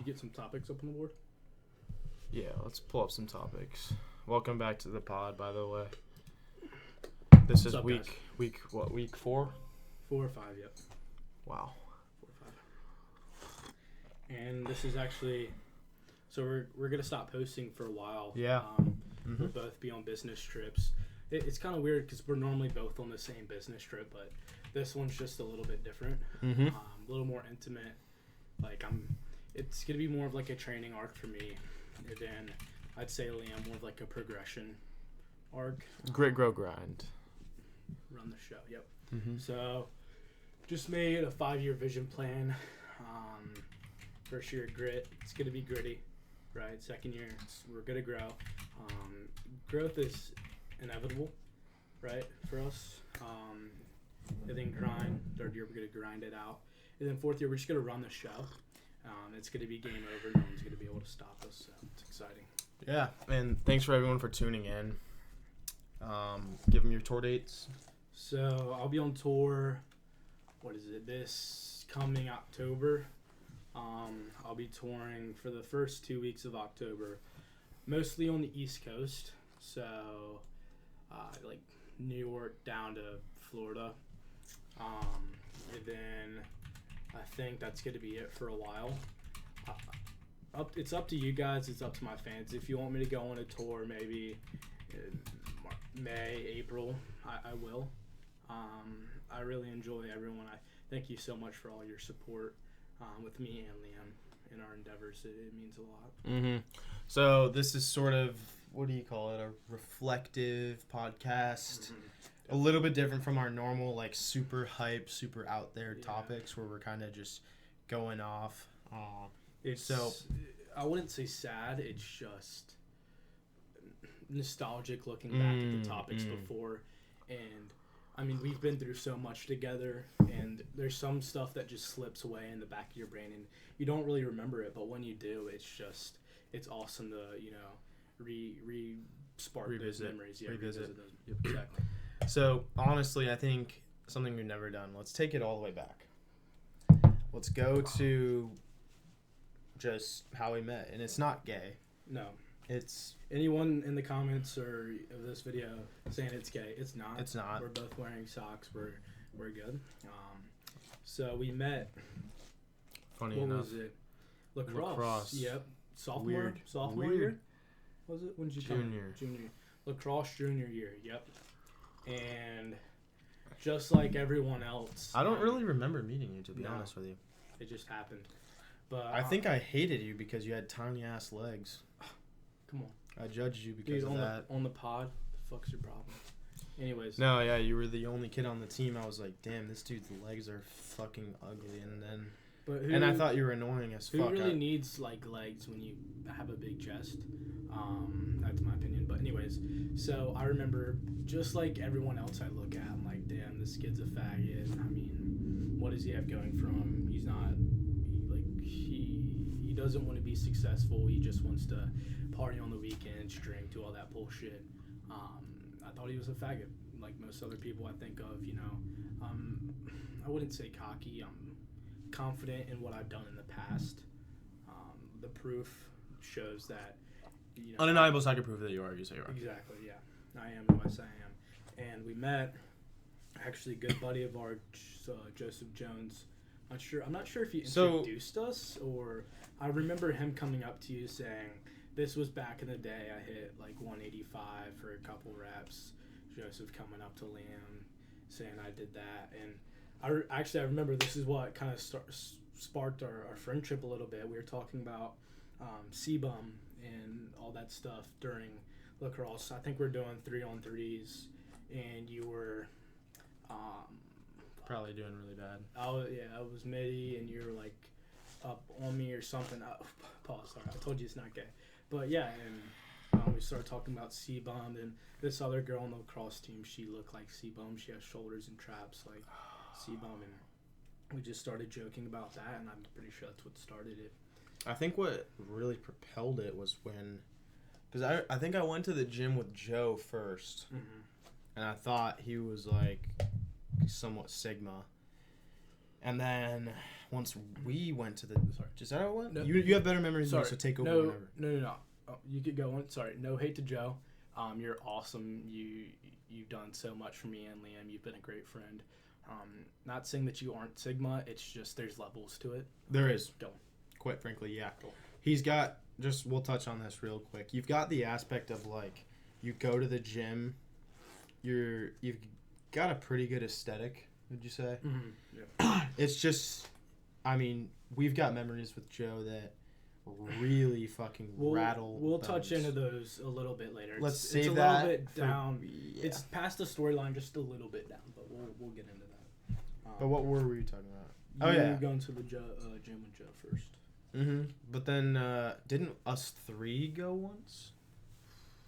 get some topics up on the board? Yeah, let's pull up some topics. Welcome back to the pod, by the way. This is What's up, week guys? week 4? 4 or 5, yep. Wow. 4 or 5. And this is actually, so we're gonna stop posting for a while. Yeah. We'll both be on business trips. It's kind of weird because we're normally both on the same business trip, but this one's just a little bit different. Mm-hmm. A little more intimate. It's gonna be more of like a training arc for me, and then I'd say Liam more of like a progression arc. Grit, grow, grind. Run the show. Yep. Mm-hmm. So, just made a 5-year vision plan. First year, grit. It's gonna be gritty, right? Second year, we're gonna grow. Growth is inevitable, right, for us. And then grind. Third year, we're gonna grind it out. And then fourth year, we're just gonna run the show. It's gonna be game over. No one's gonna be able to stop us. So it's exciting. Yeah, and thanks for everyone for tuning in. Give them your tour dates. So I'll be on tour. What is it? This coming October. I'll be touring for the first 2 weeks of October, mostly on the East Coast. So, like New York down to Florida. And then I think that's going to be it for a while. It's up to you guys. It's up to my fans. If you want me to go on a tour, maybe in May, April, I will. I really enjoy everyone. I thank you so much for all your support with me and Liam in our endeavors. It means a lot. Mm-hmm. So this is sort of, what do you call it, a reflective podcast. Mm-hmm. A little bit different from our normal, like, super hype, super out there topics where we're kind of just going off. I wouldn't say sad. It's just nostalgic looking back at the topics before. And, I mean, we've been through so much together, and there's some stuff that just slips away in the back of your brain, and you don't really remember it, but when you do, it's awesome to, spark those memories. Yeah, revisit those. Yep, exactly. So, honestly, I think something we've never done. Let's take it all the way back. Let's go to just how we met. And it's not gay. No. It's... Anyone in the comments or of this video saying it's gay, it's not. It's not. We're both wearing socks. We're good. So we met. Funny enough. What was it? Lacrosse. Yep. Sophomore Weird. year? Was it? When did you come? Junior. Lacrosse junior year. Yep. And just like everyone else, I don't really remember meeting you, to be honest with you. It just happened. But I think I hated you because you had tiny ass legs. Come on. I judged you because of that. On the pod, the fuck's your problem? Anyways. No, yeah, you were the only kid on the team. I was like, damn, this dude's legs are fucking ugly. And I thought you were annoying as fuck. Who really needs like legs when you have a big chest? That's my opinion. But anyways, so I remember just like everyone else I look at, I'm like, damn, this kid's a faggot. I mean, what does he have going for him? He's not he doesn't want to be successful. He just wants to party on the weekends, drink, do all that bullshit. I thought he was a faggot, like most other people I think of. I wouldn't say cocky. I'm confident in what I've done in the past. The proof shows that. Undeniable second proof that you are. You say you are. Exactly. Yeah, I am who I say I am. And we met. Actually, a good buddy of ours, Joseph Jones. I'm not sure if he introduced us, or I remember him coming up to you saying, this was back in the day. I hit like 185 for a couple reps. Joseph coming up to Liam saying I did that. And I remember this is what kind of sparked our friendship a little bit. We were talking about CBUM and all that stuff during lacrosse. I think we're doing 3-on-3s, and you were... probably doing really bad. I was midi, and you were like up on me or something. Pause. Sorry, I told you it's not gay. But yeah, and we started talking about C-Bum, and this other girl on the lacrosse team, she looked like C-Bum. She has shoulders and traps like C-Bum, and we just started joking about that, and I'm pretty sure that's what started it. I think what really propelled it was when, because I think I went to the gym with Joe first, and I thought he was like somewhat Sigma, and then once we went to the. Sorry. Is that how it went? No. You have better memories than me, Sorry. so take over No, whenever. no. Oh, you could go on. Sorry. No hate to Joe. You're awesome. You've done so much for me and Liam. You've been a great friend. Not saying that you aren't Sigma. It's just there's levels to it. There is. Go. Quite frankly, yeah. Cool. He's got. We'll touch on this real quick. You've got the aspect of like, you go to the gym. You've got a pretty good aesthetic. Would you say? Mm-hmm. Yep. It's just, I mean, we've got memories with Joe that really fucking rattle. We'll bones. touch into those a little bit later. Let's it's save a that little bit for- down. yeah. It's past the storyline, just a little bit down, but we'll get into that. But what were we talking about? You Oh, yeah. going to the gym with Joe first. Mm-hmm. But then, didn't us three go once?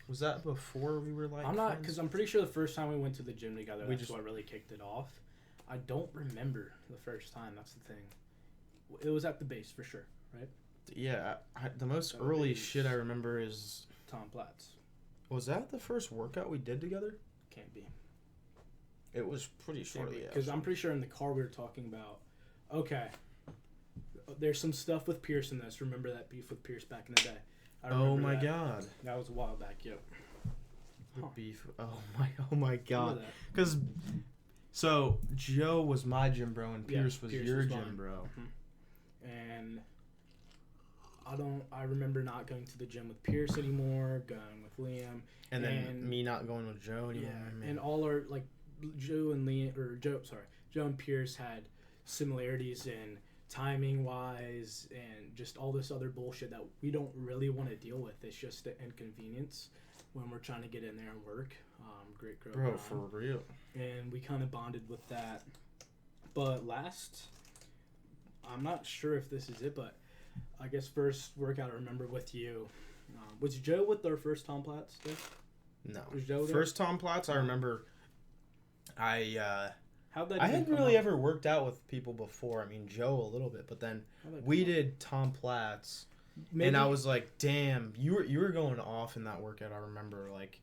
Was that before we were like? I'm not, friends? because I'm pretty sure the first time we went to the gym together, We that's just- what really kicked it off. I don't remember the first time. That's the thing. It was at the base for sure, right? Yeah, the most So early it's- shit I remember is. Tom Platz. Was that the first workout we did together? Can't be. It was pretty shortly Because after. I'm pretty sure in the car we were talking about, okay, there's some stuff with Pierce in this. Remember that beef with Pierce back in the day? I Oh remember my that. god. That was a while back, yep. The Huh. beef. Oh my god. Remember that. Because, so Joe was my gym bro and Yeah, Pierce was Pierce your was gym mine. bro. And I remember not going to the gym with Pierce anymore, going with Liam. And then And- me not going with Joe anymore. man. And all our, like, Joe and Pierce had similarities in timing wise and just all this other bullshit that we don't really want to deal with. It's just the inconvenience when we're trying to get in there and work. Great girl. Bro, Brian. for real. And we kind of bonded with that. But I'm not sure if this is it, but I guess first workout I remember with you. Was Joe with our first Tom Platz day? No. Was Joe there? First Tom Platz, I remember. How'd that I even hadn't come really up? ever worked out with people before. I mean, Joe a little bit, but then How'd that we come up? did Tom Platz, Maybe, and I was like, "Damn, you were going off in that workout." I remember, like,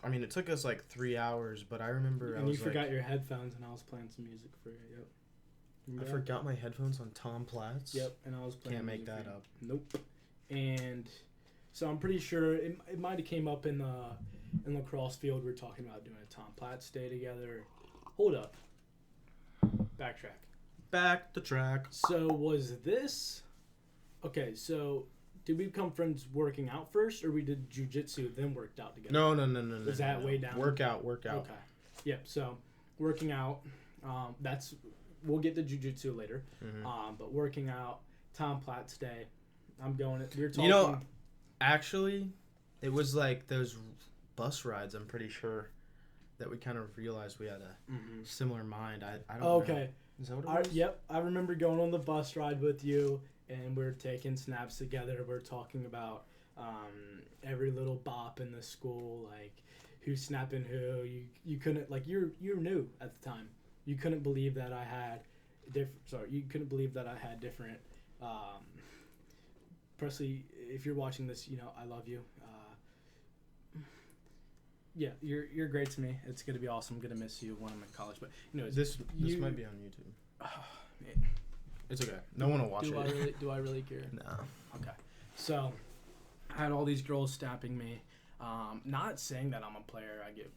I mean, it took us like 3 hours, but I remember and I was you forgot like, your headphones, and I was playing some music for you. Yep. I Remember that? forgot my headphones on Tom Platz. Yep, and I was playing. Can't make music that for you. up. Nope. And so I'm pretty sure it might have came up in the lacrosse field. We were talking about doing a Tom Platz day together. Hold up. Backtrack. Back the track. So was this okay? So did we become friends working out first, or we did jujitsu then worked out together? No. Was that way down? Workout. Okay. Yep. So working out. That's we'll get to jujitsu later. Mhm. But working out, Tom Platz day. I'm going. We were talking. You know, actually, it was like those bus rides. I'm pretty sure that we kind of realized we had a Mhm. similar mind. I don't know. Okay. Is that what it was? Yep. I remember going on the bus ride with you, and we're taking snaps together. We're talking about every little bop in the school, like who's snapping who. You couldn't like you're new at the time. You couldn't believe that I had you couldn't believe that I had different. Presley, if you're watching this, you know I love you. Yeah, you're great to me. It's gonna be awesome. I'm gonna miss you when I'm in college. But This you- might be on YouTube. man. It's okay. No one will watch do it. I really care? No. Okay. So, I had all these girls snapping me. Not saying that I'm a player. I get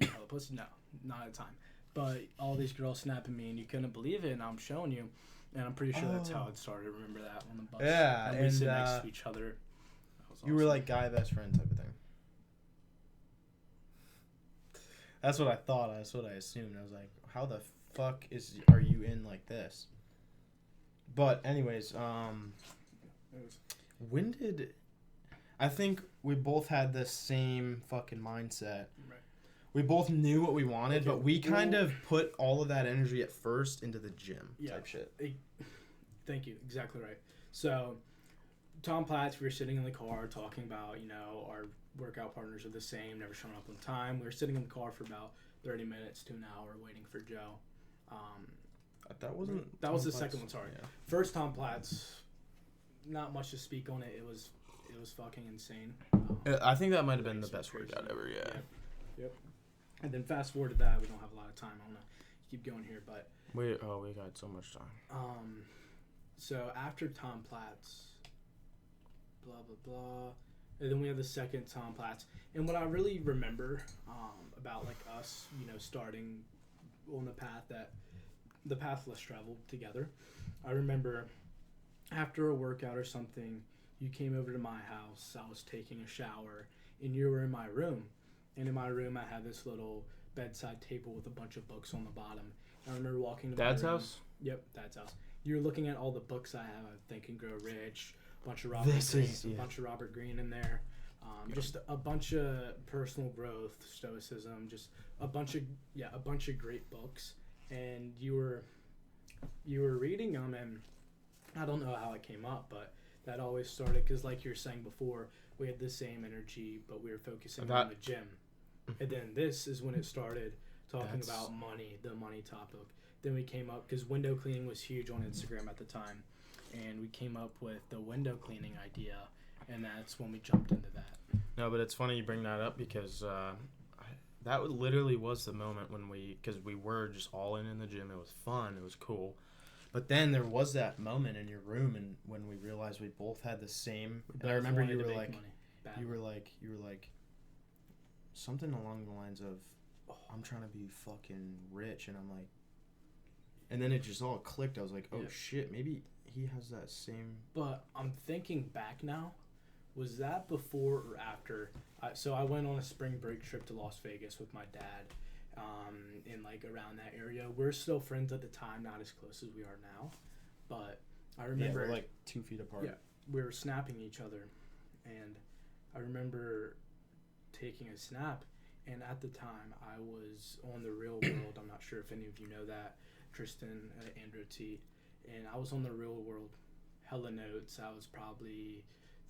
hella pussy. No, not at the time. But all these girls snapping me, and you couldn't believe it. And I'm showing you, and I'm pretty sure that's how it started. Remember that on the bus? Yeah, and we sit and, next to each other. That was You were awesome. like guy best friend type of thing. That's what I thought. That's what I assumed. I was like, how the fuck are you in like this? But anyways, It was- when did I think we both had the same fucking mindset. Right. We both knew what we wanted, Okay, but we kind well- of put all of that energy at first into the gym Yeah. type shit. Thank you. Exactly right. So, Tom Platz, we were sitting in the car talking about, our workout partners are the same, never showing up on time. We were sitting in the car for about 30 minutes to an hour waiting for Joe. That wasn't. That was Tom the Platz. second one, sorry. Yeah. First Tom Platz, not much to speak on it. It was fucking insane. I think that might have been the Some best crazy- workout ever. Yeah. Yep. And then fast forward to that, we don't have a lot of time. I want to keep going here, but We got so much time. So after Tom Platz, blah blah blah, and then we have the second Tom Platz. And what I really remember about like us, starting on the path less traveled together. I remember after a workout or something, you came over to my house. I was taking a shower, and you were in my room. And in my room, I had this little bedside table with a bunch of books on the bottom. I remember walking to Dad's my room. house? Yep, Dad's house. You were looking at all the books I have. Think and Grow Rich, a bunch of Robert Greene in there. Just a bunch of personal growth, stoicism, just a bunch of great books. And you were reading them, and I don't know how it came up, but that always started because, like you were saying before, we had the same energy, but we were focusing on the gym. And then this is when it started talking about money, the money topic. Then we came up because window cleaning was huge on Instagram at the time, and we came up with the window cleaning idea, and that's when we jumped into that. No, but it's funny you bring that up because that literally was the moment when because we were just all in the gym. It was fun. It was cool. But then there was that moment in your room, and when we realized we both had the same. And I remember you were like, something along the lines of, "I'm trying to be fucking rich," and I'm like, and then it just all clicked. I was like, "Oh shit, maybe he has that same." But I'm thinking back now, was that before or after? So I went on a spring break trip to Las Vegas with my dad. In like around that area, we're still friends at the time, not as close as we are now, but I remember we're like 2 feet apart. Yeah, we were snapping each other, and I remember taking a snap, and at the time I was on the Real World. I'm not sure if any of you know that, Tristan Andrew T, and I was on the Real World, hella notes. I was probably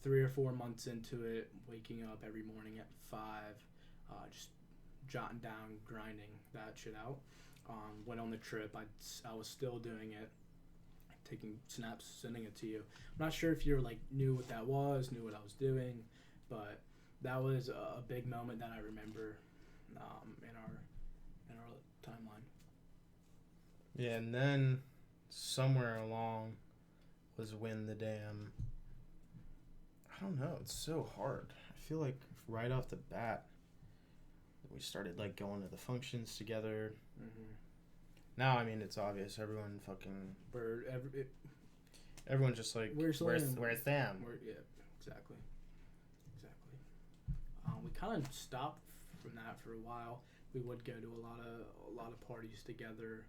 3 or 4 months into it, waking up every morning at 5, just jotting down, grinding that shit out. Went on the trip. I was still doing it, taking snaps, sending it to you. I'm not sure if you knew what that was, knew what I was doing, but that was a big moment that I remember in our timeline. Yeah, and then somewhere along was when the damn. I don't know. It's so hard. I feel like right off the bat, we started going to the functions together. Mm-hmm. Now, I mean, it's obvious. Everyone fucking. Everyone's just like, where's Sam? Yeah, exactly. We kind of stopped from that for a while. We would go to a lot of parties together.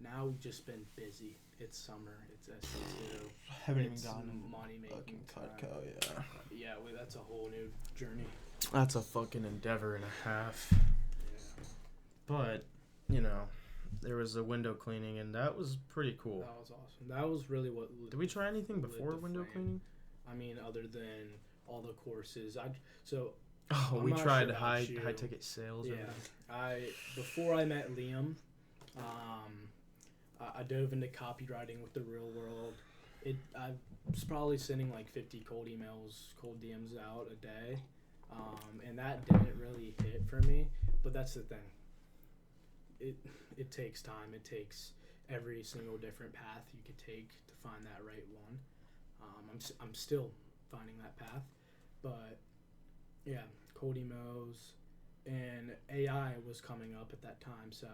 Now we've just been busy. It's summer. It's SC2. Haven't even gotten money making Cutco, yeah. Yeah, that's a whole new journey. That's a fucking endeavor and a half. Yeah. But, there was a window cleaning, and that was pretty cool. That was awesome. That was really what... Did we try anything before window cleaning? I mean, other than all the courses. We tried high ticket sales. Yeah. Before I met Liam, I dove into copywriting with the Real World. I was probably sending 50 cold DMs out a day, and that didn't really hit for me. But that's the thing. It takes time. It takes every single different path you could take to find that right one. I'm still finding that path, but yeah, cold emos and AI was coming up at that time, so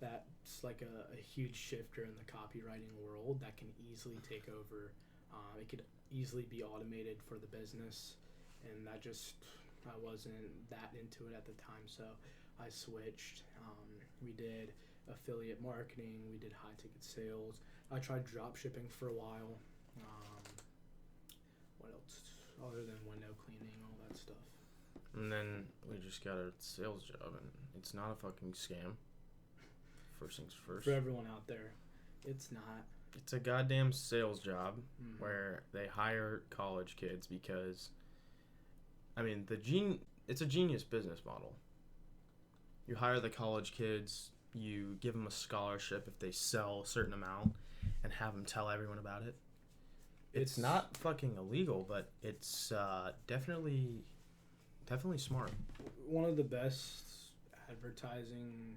that's like a huge shifter in the copywriting world that can easily take over. It could easily be automated for the business, and I wasn't that into it at the time, so I switched. We did affiliate marketing, we did high ticket sales. I tried drop shipping for a while. What else other than window cleaning, all that stuff. And then we just got a sales job, and it's not a fucking scam. First things first. For everyone out there, it's not. It's a goddamn sales job where they hire college kids because, I mean, it's a genius business model. You hire the college kids, you give them a scholarship if they sell a certain amount, and have them tell everyone about it. It's not fucking illegal, but it's definitely smart. One of the best advertising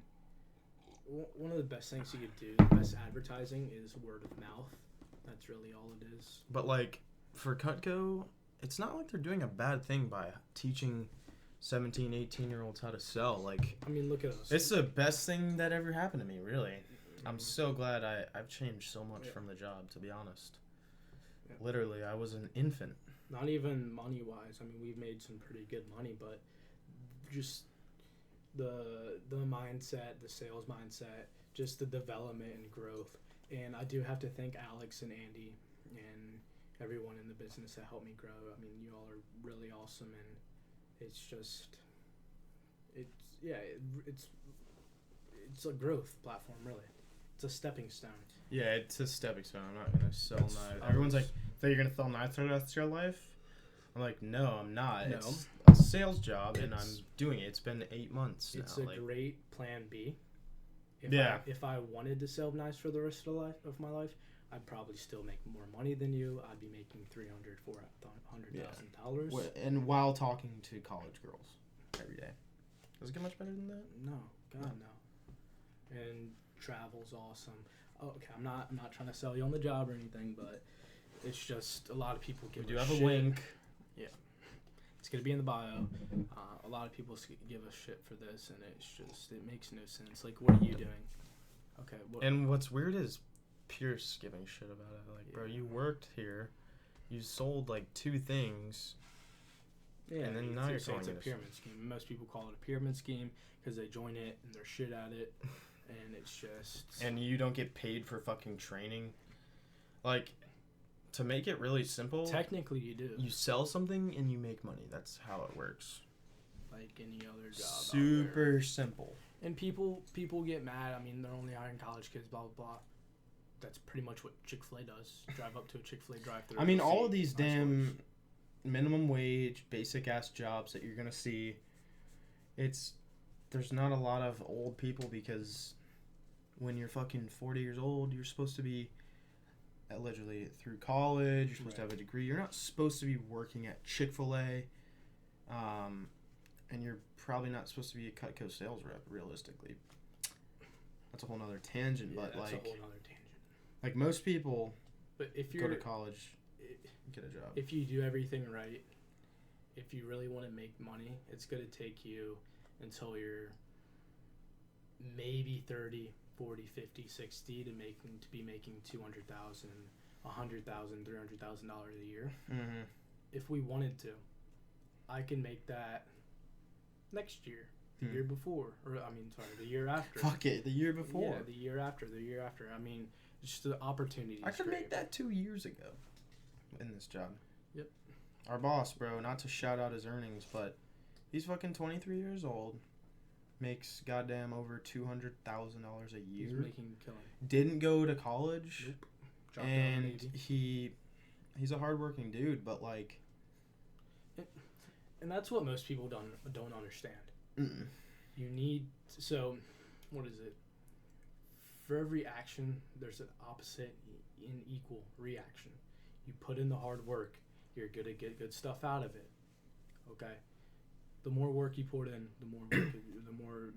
one of the best things you could do, the best advertising is word of mouth. That's really all it is. But like for Cutco, it's not like they're doing a bad thing by teaching 17, 18-year-olds how to sell. Like, I mean, look at us. it's the best thing that ever happened to me, really. I'm so glad I've changed so much from the job, to be honest. Yeah. Literally, I was an infant. Not even money-wise. I mean, we've made some pretty good money, but just the mindset, the sales mindset, just the development and growth. And I do have to thank Alex and Andy and everyone in the business that helped me grow. I mean, you all are really awesome, and it's just, it's a growth platform, really. It's a stepping stone. Yeah, it's a stepping stone. I'm not gonna sell knives. Everyone's like, "So you're gonna sell knives for the rest of your life?" I'm like, "No, I'm not. No. It's a sales job, and I'm doing it. It's been 8 months now." It's a great plan B. If I wanted to sell knives for the rest of my life, I'd probably still make more money than you. I'd be making $300,000-$400,000. And while talking to college girls every day, does it get much better than that? No, God no. And travel's awesome. Okay, I'm not trying to sell you on the job or anything, but it's just a lot of people give. We do us have shit. a link. Yeah, it's gonna be in the bio. A lot of people give us shit for this, and it makes no sense. Like, what are you doing? Okay. And what's weird is Pierce giving shit about it. Like, bro, you worked here, you sold like 2 things. Yeah, and then now you're calling it's a it pyramid scheme. Most people call it a pyramid scheme because they join it and they're shit at it, and it's just. And you don't get paid for fucking training. Like, to make it really simple. Technically, you do. You sell something and you make money. That's how it works. Like any other job. Super simple. And people get mad. I mean, they're only hiring college kids. Blah blah blah. That's pretty much what Chick-fil-A does. Drive up to a Chick-fil-A drive-thru. I mean, all of these damn minimum wage, basic ass jobs that you're gonna see, there's not a lot of old people, because when you're fucking 40 years old, you're supposed to be allegedly through college. You're supposed to have a degree. You're not supposed to be working at Chick-fil-A, and you're probably not supposed to be a Cutco sales rep. Realistically, that's a whole nother tangent. Yeah, but that's like, a whole nother tangent. Like most people, but if go to college, get a job. If you do everything right, if you really want to make money, it's going to take you until you're maybe 30, 40, 50, 60 to be making $200,000, $100,000, $300,000 a year. Mm-hmm. If we wanted to, I can make that next year, the year before, the year after. Fuck it, the year before. Yeah, the year after. I mean, just the opportunity. I could make that 2 years ago in this job. Yep. Our boss, bro, not to shout out his earnings, but he's fucking 23 years old, makes goddamn over $200,000 a year. He's making a killing. Didn't go to college. Nope. Dropped and out of he's a hardworking dude, but like. And that's what most people don't understand. Mm-mm. You need what is it? For every action, there's an opposite and equal reaction. You put in the hard work, you're gonna get good stuff out of it. Okay. The more work you put in, the more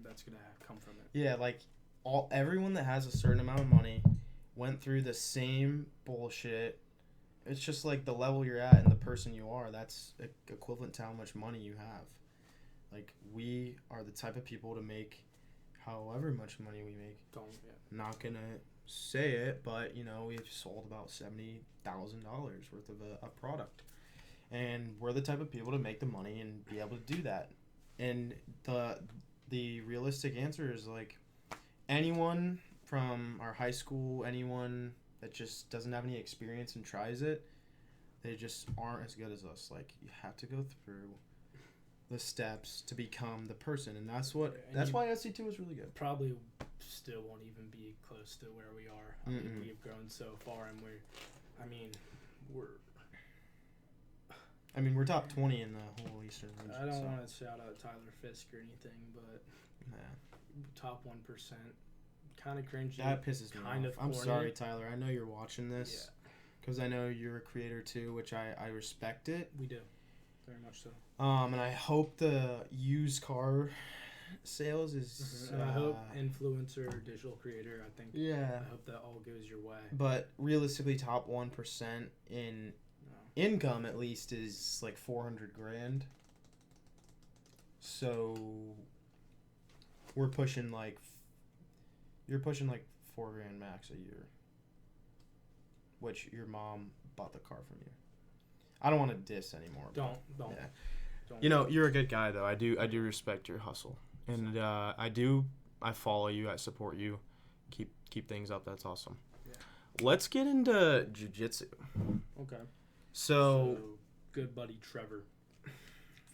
that's gonna come from it. Yeah, like everyone that has a certain amount of money went through the same bullshit. It's just like the level you're at and the person you are. That's equivalent to how much money you have. Like, we are the type of people to make however much money we make. Not gonna say it, but we've sold about $70,000 worth of a product, and we're the type of people to make the money and be able to do that. And the realistic answer is, like, anyone from our high school, anyone that just doesn't have any experience and tries it, they just aren't as good as us. Like, you have to go through the steps to become the person, and that's why SC2 is really good. Probably still won't even be close to where we are. I mean, we've grown so far, and we're top 20 in the whole Eastern region. I don't want to shout out Tyler Fisk or anything, but top 1%, kind of cringy. That pisses me off. I'm corny. sorry, Tyler. I know you're watching this, because I know you're a creator too, which I respect it. We do, very much so. And I hope the used car sales is. And I hope influencer, digital creator. I think. Yeah. I hope that all goes your way. But realistically, top 1% in income at least is like 400 grand. So we're pushing like. You're pushing like 4 grand max a year. Which your mom bought the car from you. I don't want to diss anymore. Don't. Yeah. Don't. You know, you're a good guy though. I do respect your hustle, and I follow you. I support you. Keep things up. That's awesome. Yeah. Let's get into jiu-jitsu. Okay. So good buddy Trevor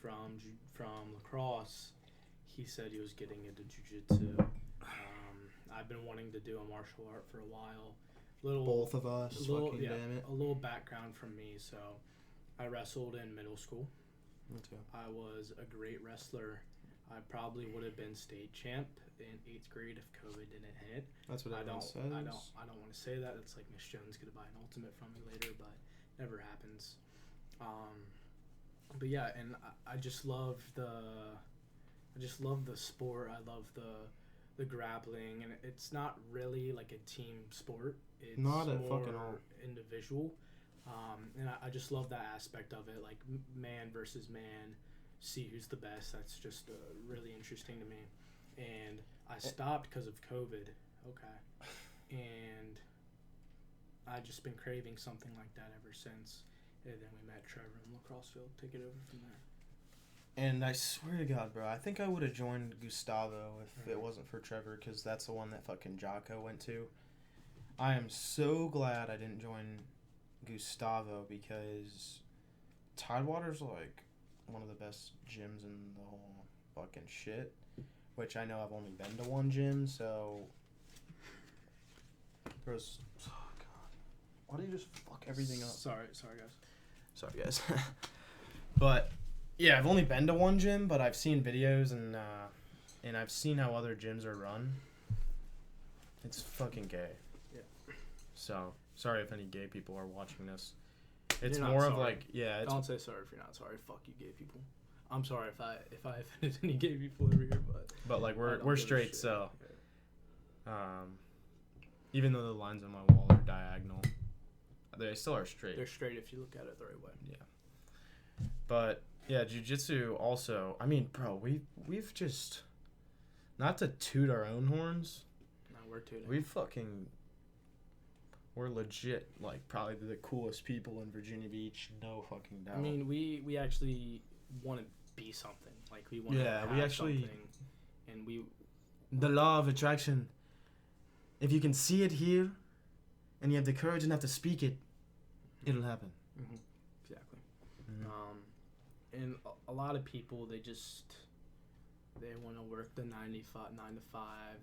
from lacrosse, he said he was getting into jiu-jitsu. I've been wanting to do a martial art for a while. Both of us. Fucking damn it. A little background from me. So, I wrestled in middle school. Me too. I was a great wrestler. I probably would have been state champ in 8th grade if COVID didn't hit. That's what everyone says. I don't want to say that. It's like Miss Jones gonna buy an ultimate from me later, but never happens. But yeah, and I just love the sport. I love the grappling, and it's not really like a team sport. It's not a more fucking all individual. And I just love that aspect of it, like man versus man, see who's the best. That's just really interesting to me. And I stopped because of COVID. Okay. And I've just been craving something like that ever since. And then we met Trevor in lacrosse field. Take it over from there. And I swear to God, bro, I think I would have joined Gustavo if it wasn't for Trevor, because that's the one that fucking Jocko went to. I am so glad I didn't join Gustavo, because Tidewater's like one of the best gyms in the whole fucking shit, which I know I've only been to one gym, so Bros, oh God, why do you just fuck everything up? Sorry guys. But yeah, I've only been to one gym, but I've seen videos and I've seen how other gyms are run. It's fucking gay. Yeah. So sorry if any gay people are watching this. It's You're more not of sorry. like, yeah. Don't say sorry if you're not sorry. Fuck you, gay people. I'm sorry if I offended any gay people over here, but like we're give a straight, shit. so even though the lines on my wall are diagonal, they still are straight. They're straight if you look at it the right way. Yeah. But yeah, jiu-jitsu also. I mean, bro, we've just, not to toot our own horns. No, we're tooting. We're legit, like, probably the coolest people in Virginia Beach, no fucking doubt. I mean, we actually want to be something. Like, we want to have actually, something. And we... The law of attraction. If you can see it here, and you have the courage enough to speak it, it'll happen. Mm-hmm. Exactly. Mm-hmm. And a lot of people, they want to work the 9 to 5.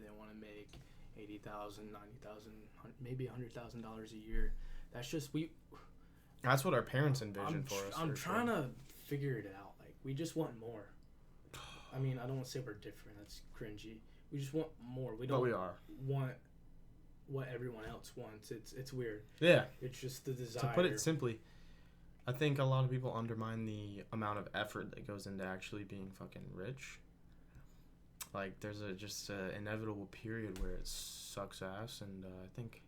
They want to make $80,000, $90,000, maybe $100,000 a year. That's just That's what our parents envisioned for us. I'm trying to figure it out. Like, we just want more. I mean, I don't want to say we're different. That's cringy. We just want more. We don't. But we are. Want what everyone else wants. It's weird. Yeah. It's just the desire. To put it simply, I think a lot of people undermine the amount of effort that goes into actually being fucking rich. Like, there's just an inevitable period where it sucks ass, and I think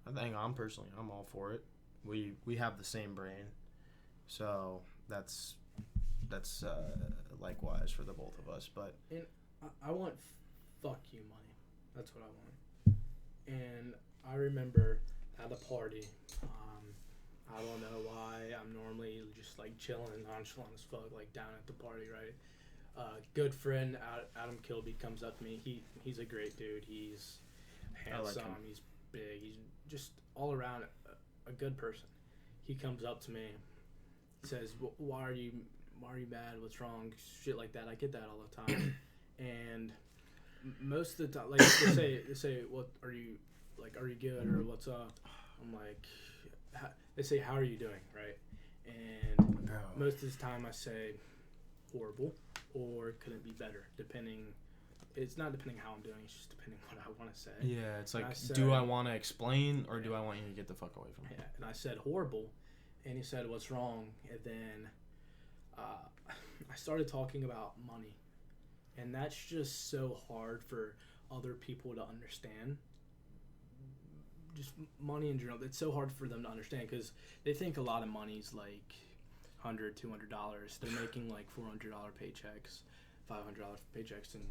I'm all for it. We have the same brain, so that's likewise for the both of us. But and I want fuck you money. That's what I want. And I remember at a party. I don't know why. I'm normally just like chilling and nonchalant as fuck, like down at the party, right? Good friend Adam Kilby comes up to me. He's a great dude. He's handsome. He's big. He's just all around a good person. He comes up to me, says, "Why are you mad? What's wrong?" Shit like that. I get that all the time. And most of the time, like they say, "What are you like? Are you good or what's up?" I'm like, they say, "How are you doing?" Right? And most of the time I say, "Horrible," or "Couldn't be better," depending. It's not depending how I'm doing. It's just depending what I want to say. Yeah, it's like, do I want to explain or do I want you to get the fuck away from me? Yeah, and I said horrible, and he said, "What's wrong?" And then I started talking about money. And that's just so hard for other people to understand. Just money in general, it's so hard for them to understand because they think a lot of money's like $100, $200. They're making like $400 paychecks, $500 paychecks, and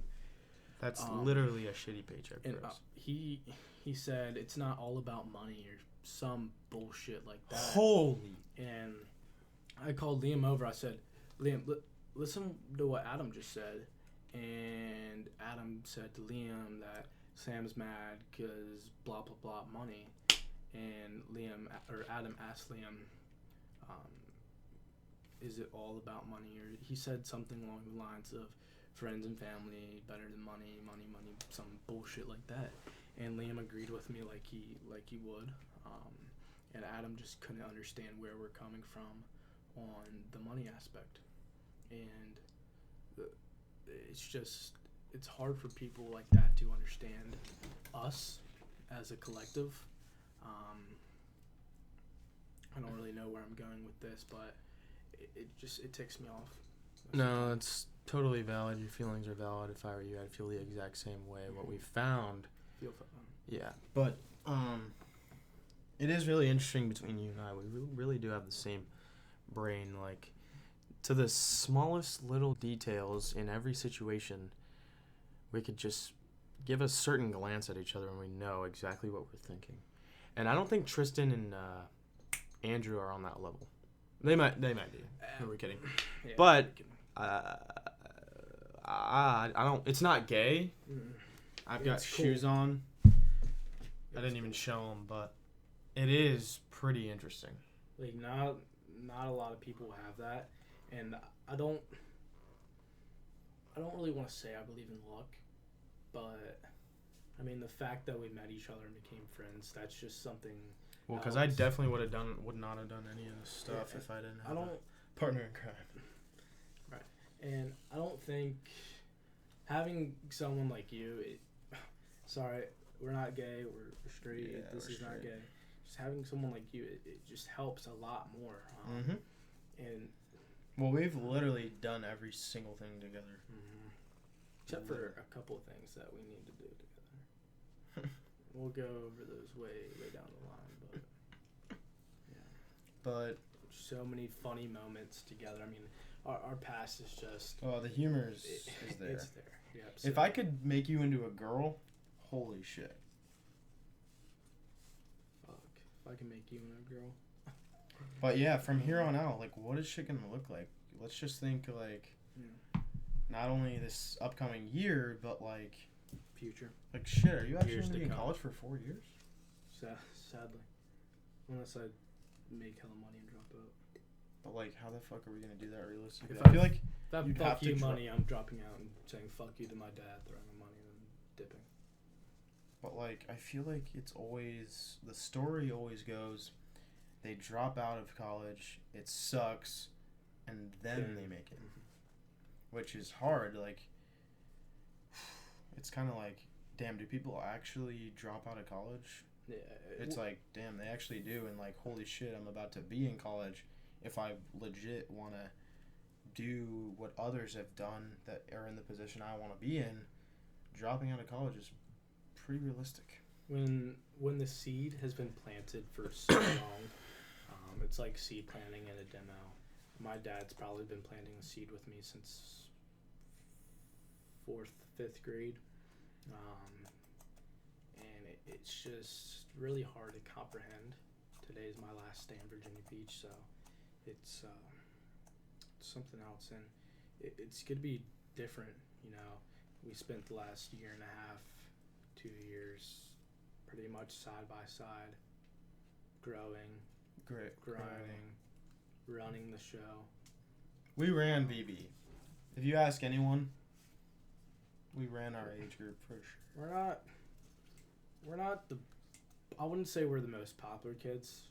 That's literally a shitty paycheck and for us. he said it's not all about money or some bullshit like that. Holy. And I called Liam over. I said, Liam, listen to what Adam just said. And Adam said to Liam that Sam's mad because blah, blah, blah, money. And Adam asked Liam, is it all about money? Or he said something along the lines of friends and family better than money, some bullshit like that. And Liam agreed with me like he would. And Adam just couldn't understand where we're coming from on the money aspect. And it's hard for people like that to understand us as a collective. I don't really know where I'm going with this, but it ticks me off. No, it's totally valid. Your feelings are valid. If I were you, I'd feel the exact same way. What we found, yeah, but it is really interesting between you and I. We really do have the same brain, like to the smallest little details in every situation. We could just give a certain glance at each other and we know exactly what we're thinking. And I don't think Tristan and Andrew are on that level. They might be. Who are we kidding? Yeah, But I don't. It's not gay. I've got shoes on. I didn't even show them, but it is pretty interesting. Like not a lot of people have that, and I don't really want to say I believe in luck, but I mean the fact that we met each other and became friends, that's just something. Well, because I definitely would not have done any of this stuff if I didn't have a partner in crime. Right, and I don't think having someone like you. Sorry, we're not gay. We're straight. Yeah, this we're is not straight. gay. Just having someone like you, it just helps a lot more. And well, we've literally done every single thing together, except for a couple of things that we need to do together. We'll go over those way down the line, but yeah. But So many funny moments together. I mean, our past is just. oh, the humor is there. It's there. Yep. If I could make you into a girl, holy shit. Fuck. If I can make you a girl. But yeah, from here on out, like, what is shit gonna look like? Let's just think, like, not only this upcoming year, but, like... Future. Like, shit, are you actually Years gonna be to in come. college for 4 years? Sadly. Unless I make hella money and drop out. But, like, how the fuck are we gonna do that realistically? If I feel like If I you'd fuck have to you dro- money, I'm dropping out and saying fuck you to my dad, throwing the money, and then dipping. But, like, I feel like it's always... The story always goes, they drop out of college, it sucks, and then they make it. Which is hard, like... It's kind of like, damn, do people actually drop out of college? Yeah. It's like, damn, they actually do, and, like, holy shit, I'm about to be in college. If I legit want to do what others have done that are in the position I want to be in, dropping out of college is pretty realistic. When the seed has been planted for so long, it's like seed planting in a demo. My dad's probably been planting the seed with me since 4th, 5th grade, and it's just really hard to comprehend. Today's my last day in Virginia Beach, so it's something else, and it's gonna be different. You know, we spent the last year and a half, 2 years, pretty much side by side, growing, running the show. We ran VB. If you ask anyone, we ran our age group for sure. We're not I wouldn't say we're the most popular kids.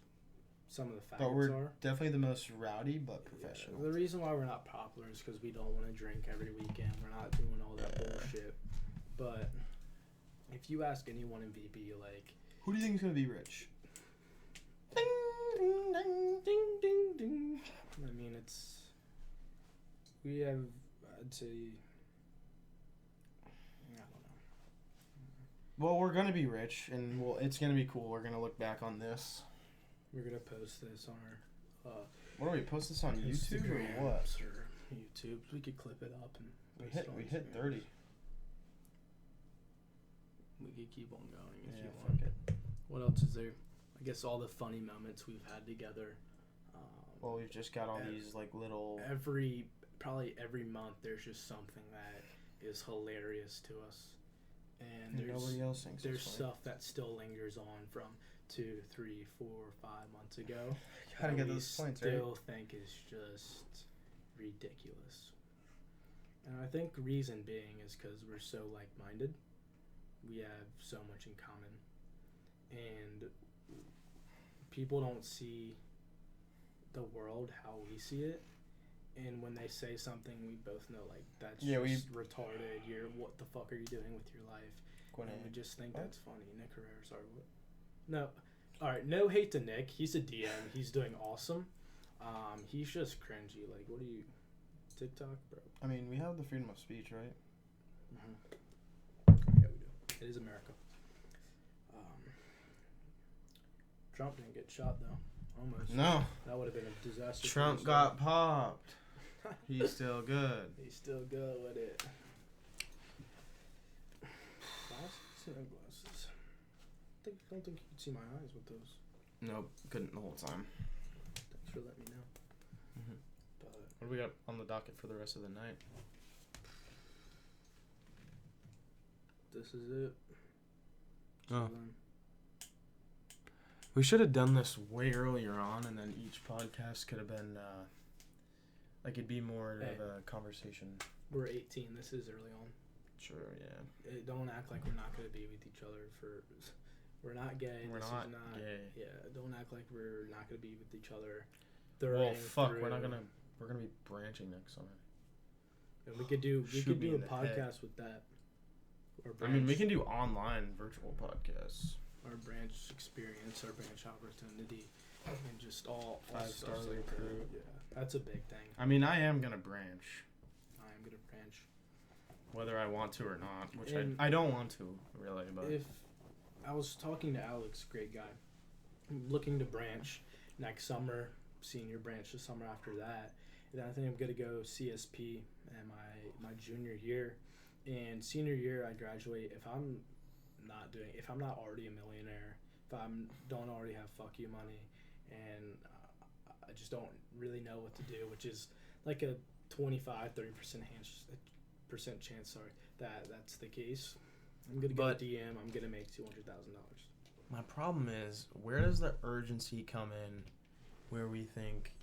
Some of the But faggots we're are. definitely the most rowdy, but professional. The reason why we're not popular is because we don't want to drink every weekend. We're not doing all that bullshit. But if you ask anyone in VB, like, who do you think is gonna be rich? ding, ding, ding, ding, ding, ding. I mean, we have, I'd say, Well, we're gonna be rich, and it's gonna be cool. We're gonna look back on this. We're gonna post this on our What do we post this on YouTube Instagram or what? or YouTube. We could clip it up and post it on We hit Instagram. 30. We could keep on going if Yeah, you fuck want. it. What else is there? I guess all the funny moments we've had together. Well, we've just got all ev- these like little. Probably every month there's just something that is hilarious to us, and Nobody else thinks there's it's funny. stuff that still lingers on from 2, 3, 4, 5 months ago. Gotta that get we those points right. still think is just ridiculous. And I think reason being is because we're so like-minded. We have so much in common, and people don't see the world how we see it. And when they say something, we both know like that's just retarded. What the fuck are you doing with your life? And we just think that's funny. Nick Herrera, sorry, what? No, all right. No hate to Nick. He's a DM. He's doing awesome. He's just cringy. Like, what are you, TikTok, bro? I mean, we have the freedom of speech, right? Yeah, we do. It is America. Trump didn't get shot though. Almost. No. That would have been a disaster. Trump got popped. He's still good. He's still good with it. Glasses? No glasses. I don't think you can see my eyes with those. Nope, couldn't the whole time. Thanks for letting me know. Mm-hmm. But What do we got on the docket for the rest of the night? this is it. Oh. We should have done this way earlier on, and then each podcast could have been, like, it'd be more of a conversation. We're 18. This is early on. Sure, yeah. Don't act like we're not going to be with each other for... We're not gay. We're this not is not gay. Yeah, don't act like we're not going to be with each other. Well, fuck, we're not gonna... We're gonna be branching next summer. And we could do Shoot me a in the head. podcast with that. Or I mean, we can do online virtual podcasts. our branch experience, our branch opportunity, and just all 5-star stuff like that. recruit. Yeah, that's a big thing. I mean, I am gonna branch, I am gonna branch. whether I want to or not, which And I don't want to, really, but... If I was talking to Alex, great guy, looking to branch next summer, senior branch the summer after that, and I think I'm gonna go CSP in my junior year, and senior year I graduate. If I'm not already a millionaire, if I don't already have fuck you money, and I just don't really know what to do, which is like a 25-30% chance, that's the case. I'm gonna go DM. I'm gonna make $200,000. My problem is, where does the urgency come in where we think,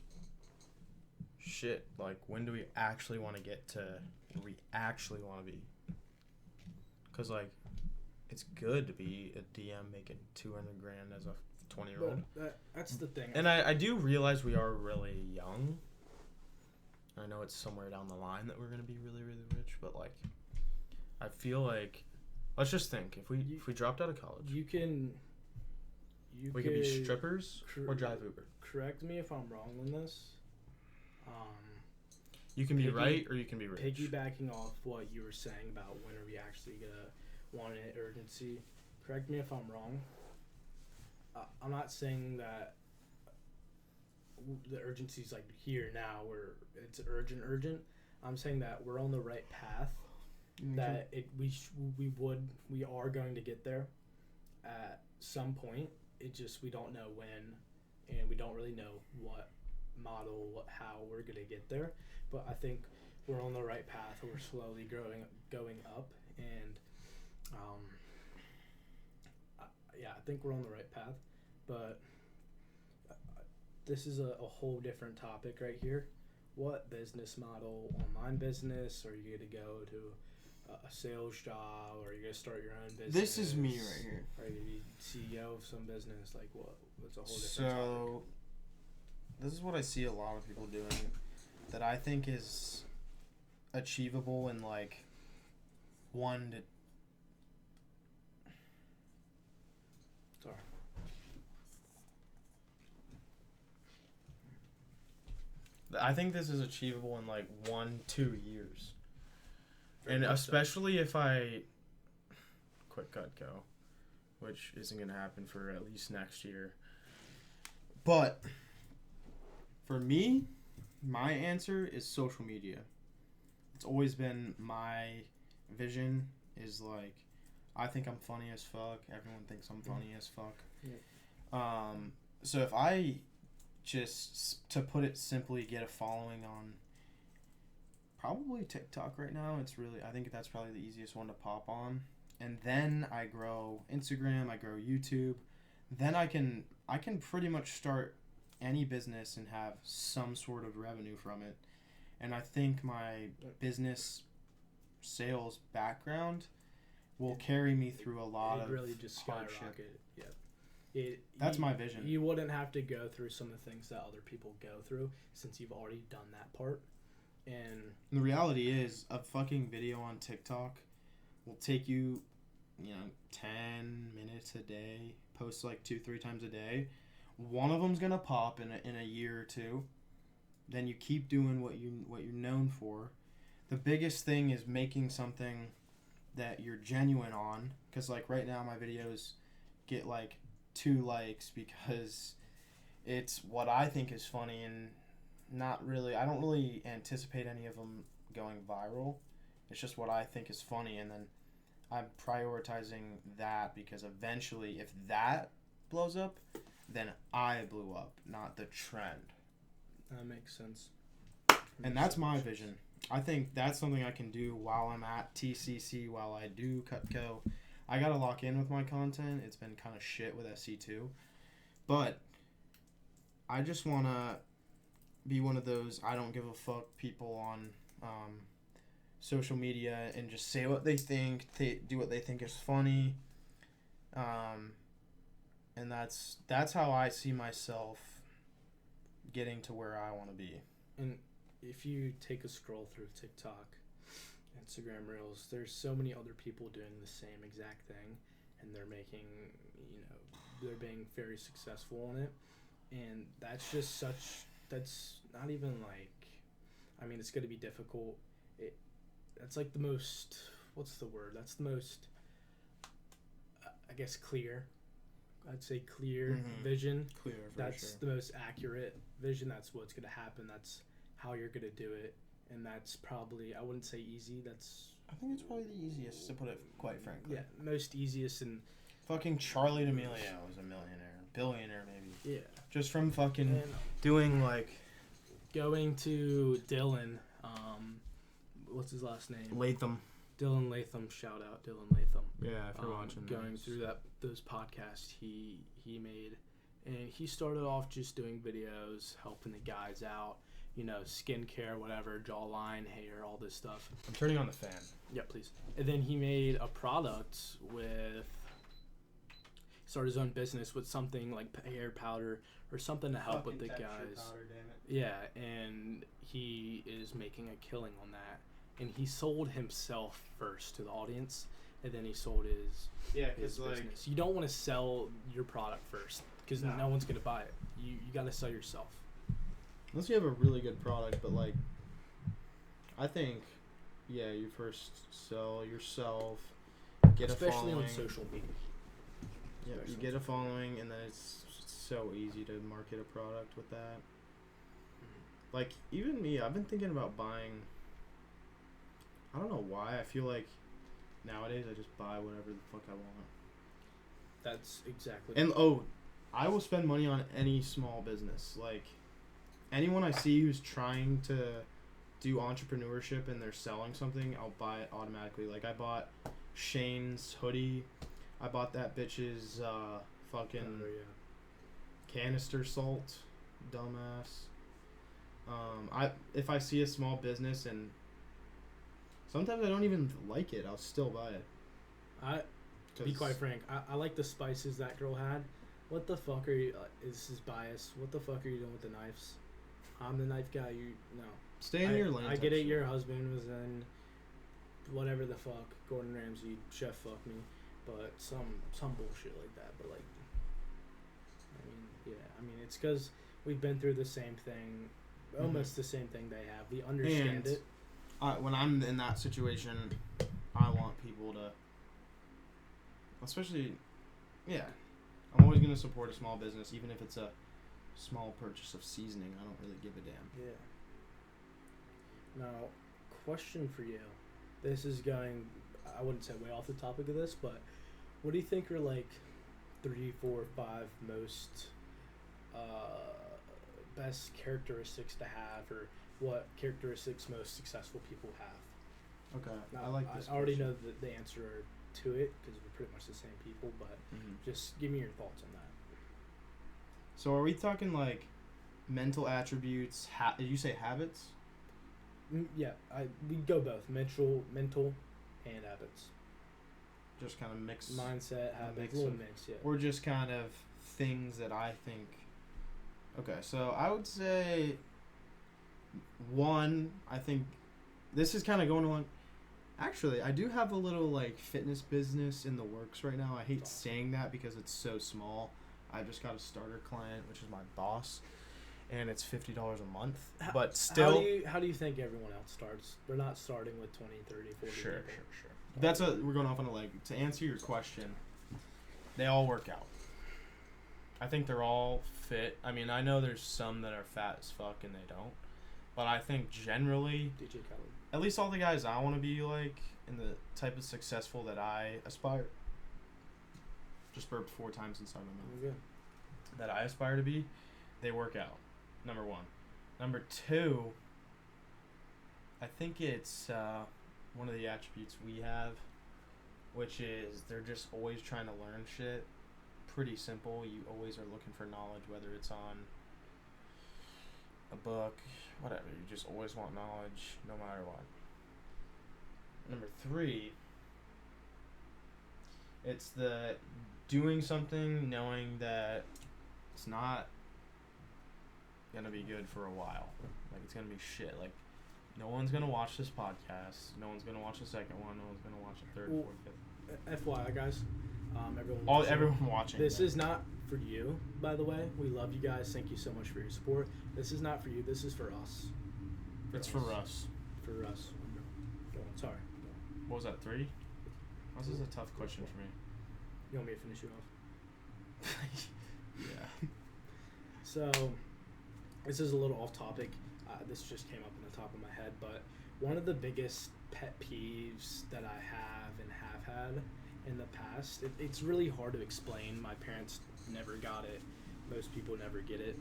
shit, like, when do we actually want to get to where we actually want to be? Because, like, it's good to be a DM making $200,000 as a 20-year-old. But that's the thing. And I do realize we are really young. I know it's somewhere down the line that we're going to be really, really rich, but, like, I feel like, let's just think, if we dropped out of college, we could be strippers or drive Uber. Correct me if I'm wrong on this. You can be right or you can be rich. Piggybacking off what you were saying about when are we actually gonna want an urgency. Correct me if I'm wrong. I'm not saying that the urgency's like here now where it's urgent. I'm saying that we're on the right path. That we are going to get there at some point. It just we don't know when, and we don't really know what model, how we're gonna get there. But I think we're on the right path. We're slowly going up, and I think we're on the right path. But this is a whole different topic right here. What business model? Online business? Or are you gonna go to a sales job, or are you gonna start your own business? This is me right here. Are you gonna be CEO of some business? Like what? What's a whole different So, topic. this is what I see a lot of people doing that I think is achievable in like 1 to... Sorry. I think this is achievable in like 1-2 years. Very And much so. especially if I... Quick cut, go. which isn't going to happen for at least next year. But for me, my answer is social media. It's always been my vision is like, I think I'm funny as fuck. Everyone thinks I'm funny as fuck. Yeah. So if I just, to put it simply, get a following on probably TikTok right now, I think that's probably the easiest one to pop on. And then I grow Instagram, I grow YouTube. Then I can pretty much start any business and have some sort of revenue from it. And I think my business sales background will carry me through a lot of really just hardship. skyrocket. That's my vision. You wouldn't have to go through some of the things that other people go through since you've already done that part. And the reality is, a fucking video on TikTok will take you, 10 minutes a day, post like 2-3 times a day. One of them's gonna pop in a year or two. Then you keep doing what you're known for. The biggest thing is making something that you're genuine on, because like right now my videos get like 2 likes because it's what I think is funny, and I don't really anticipate any of them going viral. It's just what I think is funny, and then I'm prioritizing that because eventually if that blows up, then I blew up, not the trend. That makes sense. And that's my vision. I think that's something I can do while I'm at TCC, while I do Cutco. I got to lock in with my content. It's been kind of shit with SC2. But I just want to be one of those I don't give a fuck people on social media and just say what they think, do what they think is funny. And that's how I see myself getting to where I want to be. And if you take a scroll through TikTok, Instagram Reels, there's so many other people doing the same exact thing, and they're making, they're being very successful on it. And that's not even like, it's going to be difficult. That's like the most, what's the word? That's the most, I guess, clear. I'd say clear vision. Clear, that's the most accurate vision. That's what's going to happen. That's how you're going to do it. And that's probably, I wouldn't say easy. I think it's probably the easiest, to put it quite frankly. Yeah, most easiest. And fucking Charlie D'Amelio was a millionaire. Billionaire, maybe. Yeah. Just from fucking doing, like... Going to Dylan, what's his last name? Latham. Dylan Latham, shout out Dylan Latham. Yeah, for watching going through those podcasts he made, and he started off just doing videos, helping the guys out, skincare, whatever, jawline, hair, all this stuff. I'm turning on the fan. Yeah, please. And then he made a product started his own business with something like hair powder or something to help with the guys. Powder, damn it. Yeah, and he is making a killing on that. And he sold himself first to the audience, and then he sold his business. You don't want to sell your product first, because no one's going to buy it. You got to sell yourself. Unless you have a really good product, but like, I think, you first sell yourself, get especially a following. on social media. Yeah, you get a following, and then it's so easy to market a product with that. Like, even me, I've been thinking about buying... I don't know why. I feel like nowadays I just buy whatever the fuck I want. That's exactly... And, I will spend money on any small business. Like, anyone I see who's trying to do entrepreneurship and they're selling something, I'll buy it automatically. Like, I bought Shane's hoodie. I bought that bitch's fucking canister salt. Dumbass. If I see a small business and sometimes I don't even like it, I'll still buy it. To be quite frank, I like the spices that girl had. What the fuck are you... this is bias. What the fuck are you doing with the knives? I'm the knife guy. No. Stay in your lane. I get it. Your husband was in whatever the fuck. Gordon Ramsay, chef fuck me. But some bullshit like that. But like... it's because we've been through the same thing. Almost the same thing they have. We understand it. When I'm in that situation, I want people to... Especially... Yeah. I'm always gonna support a small business, even if it's a small purchase of seasoning. I don't really give a damn. Yeah. Now, question for you. This is going, I wouldn't say way off the topic of this, but what do you think are like 3, 4, 5 most best characteristics to have, or what characteristics most successful people have? Okay. Now, I like this. I already question. know the answer to it because we're pretty much the same people, but just give me your thoughts on that. So are we talking like mental attributes? Did you say habits? Yeah, we go both mental and habits. Just kind of mix. Mindset, habits, mix a little of- mix, yeah. Or just kind of things that I think. Okay, so I would say one. I think this is kind of going along. Actually, I do have a little like fitness business in the works right now. I hate saying that because it's so small. I just got a starter client, which is my boss, and it's $50 a month. But still, How do you think everyone else starts? They're not starting with 20, 30, 40 Sure. people. We're going off on a leg. To answer your question, they all work out. I think they're all fit. I mean, I know there's some that are fat as fuck and they don't, but I think generally, DJ Khaled. at least all the guys I want to be like, and the type of successful that I aspire. Just burped 4 times inside my mouth. Good. That I aspire to be, they work out. Number 1. Number 2, I think it's one of the attributes we have, which is they're just always trying to learn shit. Pretty simple. You always are looking for knowledge, whether it's on a book, whatever. You just always want knowledge, no matter what. Number 3, it's the doing something knowing that it's not gonna be good for a while. Like, it's gonna be shit. Like, no one's gonna watch this podcast. No one's gonna watch the second one. No one's gonna watch the third, Well, fourth, fifth. FYI, guys, everyone. Everyone watching. This that. is not for you, by the way. We love you guys. Thank you so much for your support. This is not for you. This is for us. It's for us. For us. Go on. Sorry. What was that, 3? This is a tough question for me. You want me to finish you off? Yeah. So, this is a little off topic. This just came up in the top of my head, but one of the biggest pet peeves that I have and have had in the past, it's really hard to explain. My parents never got it. Most people never get it.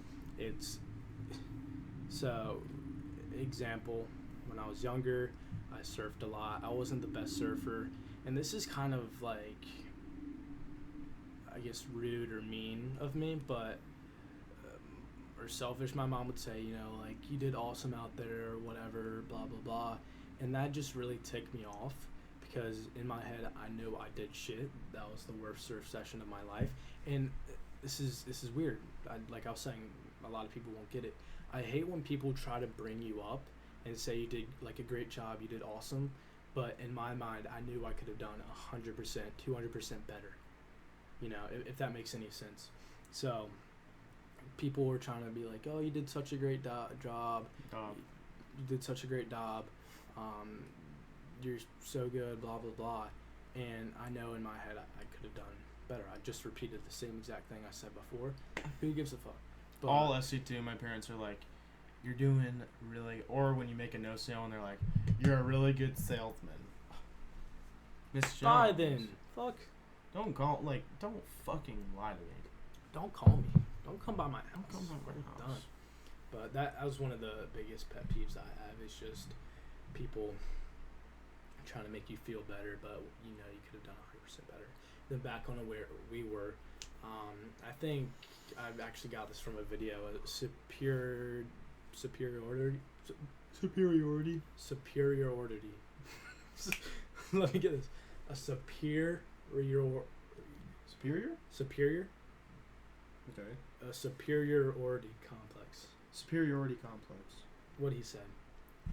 Example, when I was younger, I surfed a lot. I wasn't the best surfer, and this is kind of like, I guess, rude or mean of me, but or selfish. My mom would say, like, you did awesome out there or whatever, blah blah blah, and that just really ticked me off because in my head I knew I did shit. That was the worst surf session of my life, and this is weird. Like I was saying, a lot of people won't get it. I hate when people try to bring you up and say you did like a great job, you did awesome, but in my mind I knew I could have done 100%, 200% better. If that makes any sense. So people were trying to be like, oh, you did such a great job. You did such a great job. You're so good, blah, blah, blah. And I know in my head I could have done better. I just repeated the same exact thing I said before. Who gives a fuck? But all SC2, my parents are like, you're doing really, or when you make a no sale and they're like, you're a really good salesman. Miss Jones. bye then. Fuck. Don't fucking lie to me. Don't call me. Don't come by my house. Don't come by my We're house. done. But that was one of the biggest pet peeves I have. Is just people trying to make you feel better, but you could have done 100% better. Then back on where we were, I think I've actually got this from a video. Superiority. Let me get this. A superior. Superior? Okay. A superiority complex. Superiority complex. What he said.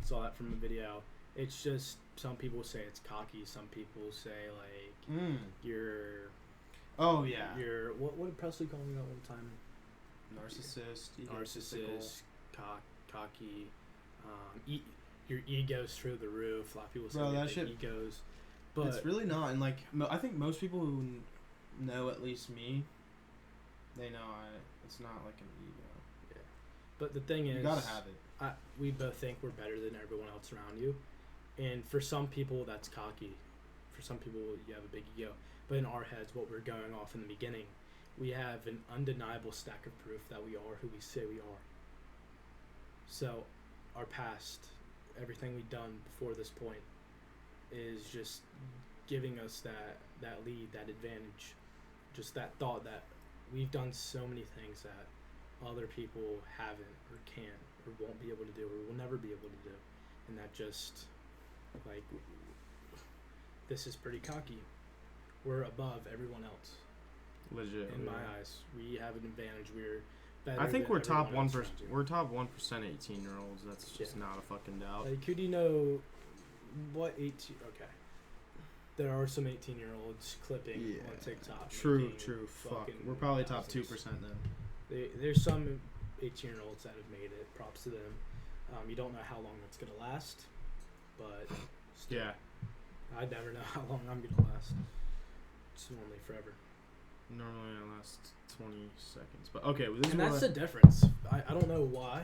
Saw that from a video. It's just some people say it's cocky. Some people say like you're. Oh yeah. You're what did Presley call me that one time? Narcissist. Cocky. Your ego's through the roof. A lot of people say Bro, they that have shit. egos, but It's really not, and like I think most people who know at least me, they know it's not like an ego. But the thing is, You gotta have it. We both think we're better than everyone else around you, and for some people that's cocky. For some people, you have a big ego. But in our heads, what we're going off in the beginning, we have an undeniable stack of proof that we are who we say we are. So, our past, everything we've done before this point, is just giving us that lead, that advantage, just that thought that we've done so many things that other people haven't or can't or won't be able to do or will never be able to do, and that just like this is pretty cocky. We're above everyone else. Legit. In my eyes, we have an advantage. We're better. I think than we're top everyone 1%. else around you. We're top 1% 18-year-olds. That's just not a fucking doubt. Like, who do you know? What 18? Okay. There are some 18-year-olds clipping on TikTok. True. Fuck. We're probably top thousands. 2% then. There's some 18-year-olds that have made it. Props to them. You don't know how long that's gonna last, but still, Yeah. I never know how long I'm gonna last. It's normally forever. Normally it lasts 20 seconds. But okay, well, this And is that's what the difference. I don't know why.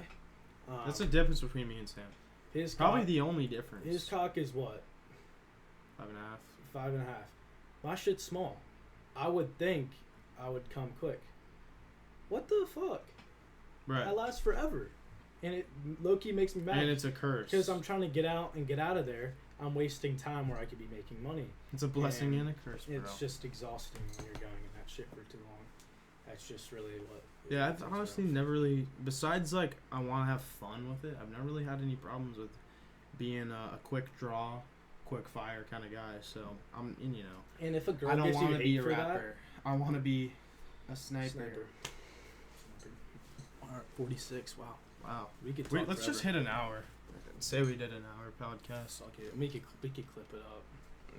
that's the difference between me and Sam. His Probably cock, the only difference. his cock is what? 5.5. 5.5. My shit's small. I would think I would come quick. What the fuck? Right. That lasts forever. And it low-key makes me mad. And it's a curse. Because I'm trying to get out of there. I'm wasting time where I could be making money. It's a blessing and a curse, bro. It's just exhausting when you're going in that shit for too long. That's just really what... Yeah, I've honestly never really... Besides, like, I want to have fun with it, I've never really had any problems with being a quick draw, quick fire kind of guy. So, I'm, you know... And if a girl I don't gives you want to be hate a for rapper. I want to be a sniper. Sniper. Alright, 46, wow. Wow. We could talk Wait, let's just forever. hit an hour. Say we did an hour podcast. Fuck it. We could clip it up.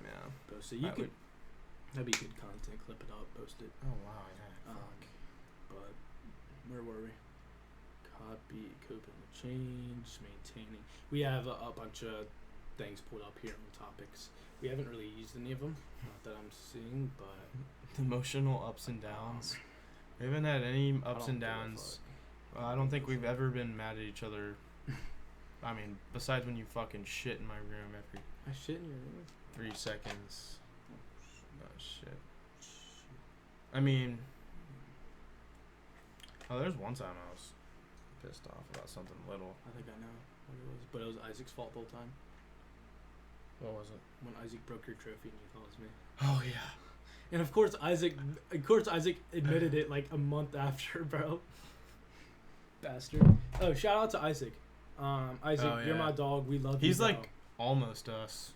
Yeah. Post it. That'd be good content. Clip it up. Post it. Oh, wow, yeah. But where were we? Coping with change, maintaining. We have a bunch of things pulled up here on topics. We haven't really used any of them, not that I'm seeing, but Emotional ups and downs. We haven't had any ups and downs. I don't think we've ever been mad at each other. I mean, besides when you fucking shit in my room every I shit in your room. 3 seconds. Oh, shit. I mean... Oh, there's one time I was pissed off about something little. I think I know what it was, but it was Isaac's fault the whole time. What was it? When Isaac broke your trophy and you thought it was me. Oh, yeah. And of course Isaac admitted it like a month after, bro. Bastard. Oh, shout out to Isaac. Isaac, Oh, you're yeah. my dog. We love you. He's bro. like almost us.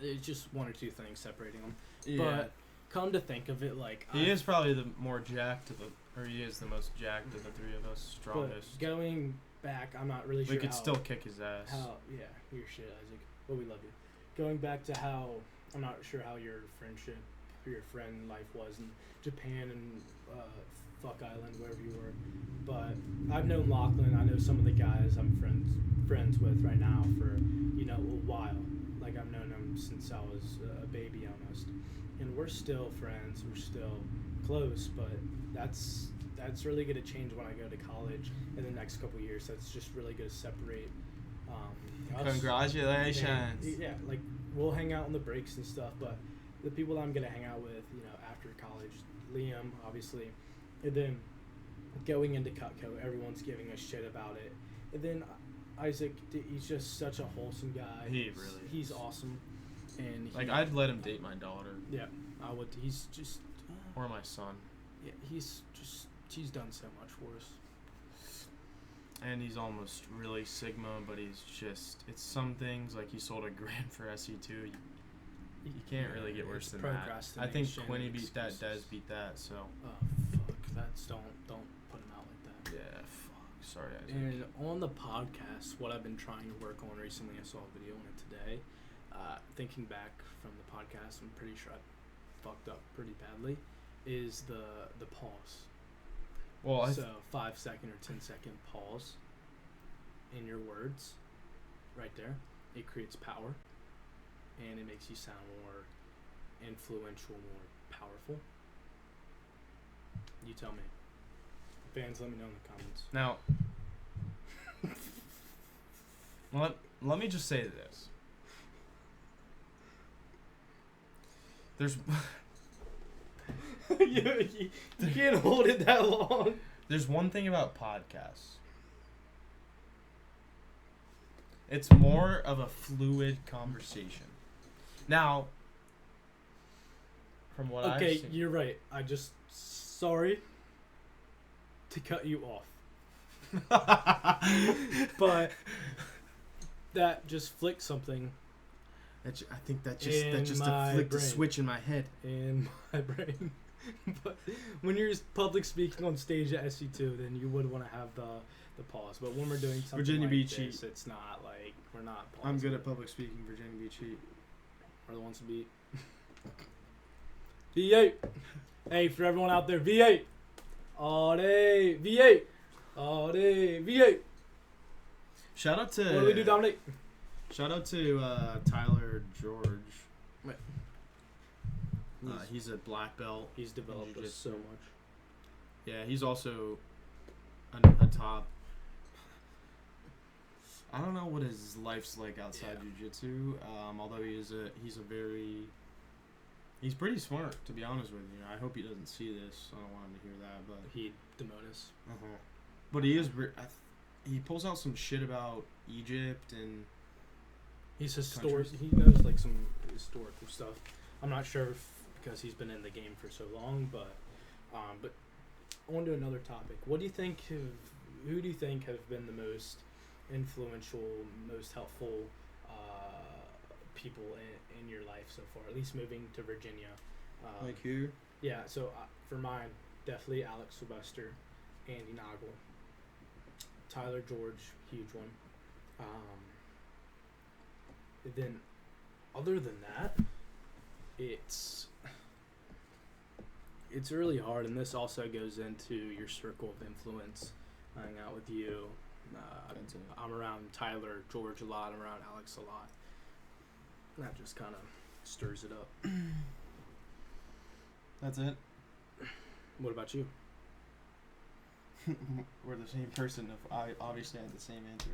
It's just one or two things separating them. Yeah. But come to think of it, like He is probably the more jacked of the, or he is the most jacked of the three of us, strongest. But going back, I'm not really sure. We could how, still kick his ass. How yeah, your shit, Isaac. But we love you. Going back to how I'm not sure how your friendship, your friend life was in Japan and Fuck Island, wherever you were. But I've known Lachlan. I know some of the guys I'm friends with right now for a while. Like I've known them since I was a baby almost, and we're still friends. We're still close. But that's really gonna change when I go to college in the next couple of years. That's just really gonna separate. Us. Congratulations. And, yeah, like we'll hang out on the breaks and stuff, but the people I'm gonna hang out with, after college, Liam, obviously, and then going into Cutco, everyone's giving us shit about it, and then Isaac, he's just such a wholesome guy. He's awesome, and I'd let him date my daughter. Yeah, I would. He's just or my son. Yeah, he's done so much for us. And he's almost really Sigma, but it's some things, like he sold $1,000 for SE2. You can't really get worse than that. I think Quinny beat that, Dez beat that, so. Oh, fuck. Don't put him out like that. Yeah, fuck. Sorry, Isaac. And on the podcast, what I've been trying to work on recently, I saw a video on it today. Thinking back from the podcast, I'm pretty sure I fucked up pretty badly, is the pause. Well, 5-second or 10-second pause in your words, right there. It creates power, and it makes you sound more influential, more powerful. You tell me. Fans, let me know in the comments. Now, let me just say this. There's you can't hold it that long. there's one thing about podcasts. It's more of a fluid conversation. Now, from what I've Okay, seen, you're right. I just sorry to cut you off, but that just flicked something I think that In just my flicked a brain. switch in my head. in my brain. But when you're public speaking on stage at SC2, then you would want to have the pause. But when we're doing something Virginia like Beach this, Heat. it's not like we're not pausing. I'm good at public speaking. Virginia Beach Heat. We're the ones to beat. V8. Hey, for everyone out there, V8. All day, V8. All day, V8. Shout out to What do we do, Dominic? Shout out to Tyler George. Wait. He's a black belt. He's developed us so much. Yeah, he's also a top. I don't know what his life's like outside jiu-jitsu. Although he's pretty smart, to be honest with you. I hope he doesn't see this. I don't want him to hear that, but He Demonis. But he is. He pulls out some shit about Egypt and. He's historic. Countries. He knows like some historical stuff. I'm not sure if because he's been in the game for so long, but on to another topic. What do you think? Who do you think have been the most influential, most helpful people in your life so far? At least moving to Virginia. Like who? Yeah. So for mine, definitely Alex Sylvester, Andy Nagel, Tyler George, huge one. Then, other than that, it's really hard, and this also goes into your circle of influence. I hang out with you. I'm around Tyler George a lot. I'm around Alex a lot. That just kind of stirs it up. That's it. What about you? We're the same person. If I obviously had the same answer.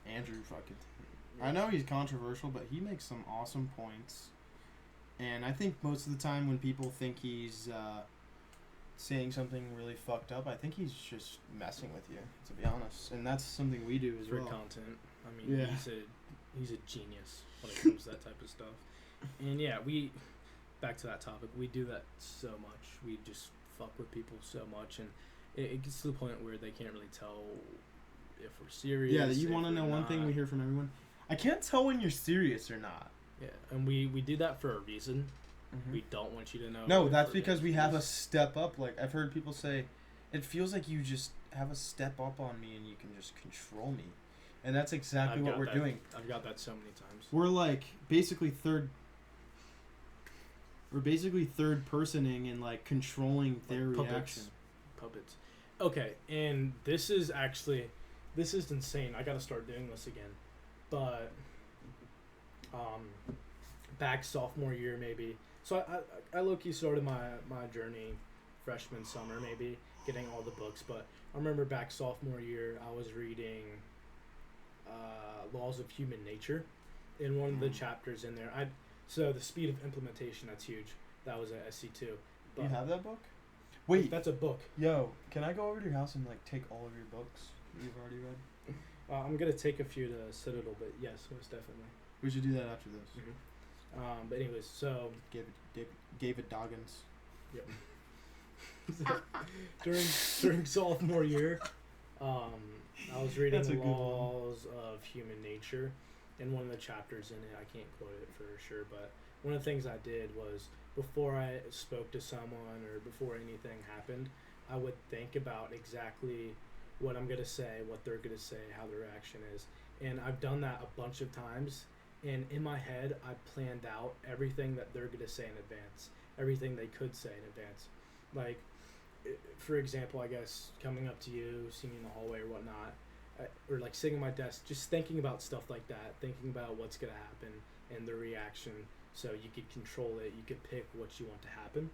Andrew fucking. I know he's controversial, but he makes some awesome points. And I think most of the time when people think he's saying something really fucked up, I think he's just messing with you, to be honest. And that's something we do as For well. content. I mean, Yeah. he's a genius when it comes to that type of stuff. And yeah, back to that topic, we do that so much. We just fuck with people so much, and it gets to the point where they can't really tell if we're serious. Yeah, you if want to we're know one thing not. we hear from everyone? I can't tell when you're serious or not. Yeah, and we do that for a reason. We don't want you to know. No, if that's we're because being we have a serious. step up. Like, I've heard people say, it feels like you just have a step up on me and you can just control me. And that's exactly I've what got we're that- doing. I've got that so many times. We're like basically third personing and like controlling their Like puppets. reaction. Puppets. Okay, and this is insane. I gotta start doing this again. But back sophomore year maybe. So I low-key started my journey freshman summer maybe, getting all the books, but I remember back sophomore year I was reading Laws of Human Nature. In one of the chapters in there, so the speed of implementation, that's huge. That was at SC2. Do But you have that book? Wait, that's a book. yo, can I go over to your house and like take all of your books you've already read? I'm gonna take a few to Citadel, but yes, most definitely. We should do that after this. But anyways, so Gave it Doggins. during sophomore year, I was reading That's a the good one. Laws of Human Nature, and one of the chapters in it, I can't quote it for sure, but one of the things I did was before I spoke to someone or before anything happened, I would think about exactly what I'm gonna say, what they're gonna say, how the reaction is, and I've done that a bunch of times. And in my head, I planned out everything that they're gonna say in advance, everything they could say in advance. Like, for example, I guess coming up to you, seeing you in the hallway or whatnot, or like sitting at my desk, just thinking about stuff like that, thinking about what's gonna happen and the reaction, so you could control it. You could pick what you want to happen.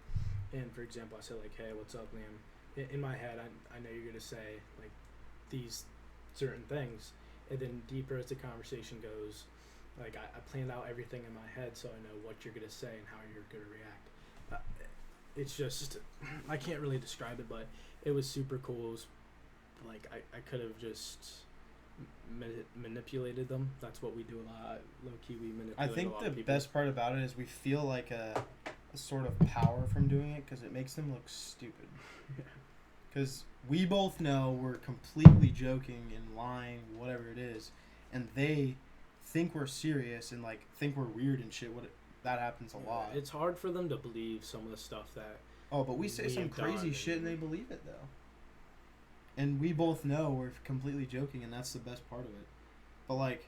and for example, I say like, "Hey, what's up, Liam?" In my head, I know you're gonna say like these certain things, and then deeper as the conversation goes, like I planned out everything in my head, so I know what you're gonna say and how you're gonna react. It's just I can't really describe it, but it was super cool. It was, like I could have just manipulated them. That's what we do a lot. Low key, we manipulate. I think a lot the of people. best part about it is we feel like a sort of power from doing it because it makes them look stupid. Because we both know we're completely joking and lying, whatever it is, and they think we're serious and like think we're weird and shit. That happens a lot. It's hard for them to believe some of the stuff that. Oh, but we say some we've crazy done shit and they believe it though. And we both know we're completely joking, and that's the best part of it. But like,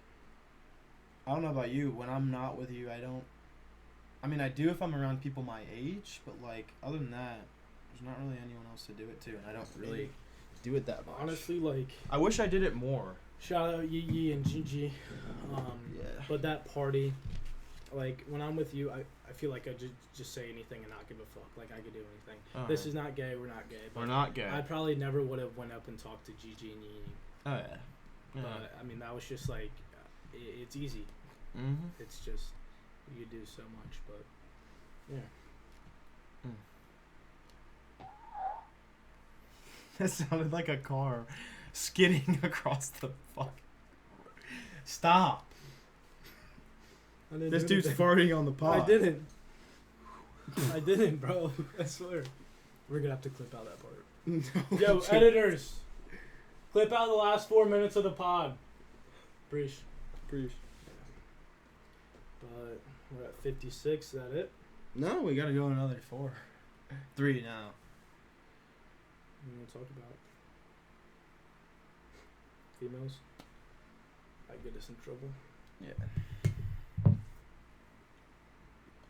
I don't know about you. When I'm not with you, I don't. I mean, I do if I'm around people my age, but like, other than that, there's not really anyone else to do it to, and I don't really do it that much. Honestly, like, I wish I did it more. shout out Yee Yee and Gigi. Yeah. But that party, like, when I'm with you, I feel like I just say anything and not give a fuck. Like, I could do anything. This is not gay. We're not gay. We're not gay. I probably never would have went up and talked to Gigi and Yee Yee. Oh yeah. But, I mean, that was just, like, it's easy. Mm-hmm. It's just, you do so much, but, yeah. That sounded like a car skidding across the fuck. Stop. I didn't This do dude's anything. farting on the pod. I didn't, bro. I swear. We're gonna have to clip out that part. No, Yo, editors, clip out the last 4 minutes of the pod. Preach. Preach. But we're at 56. Is that it? No, we gotta go another 4. 3 now. What do you want to talk about? Females? Might get us in trouble. Yeah.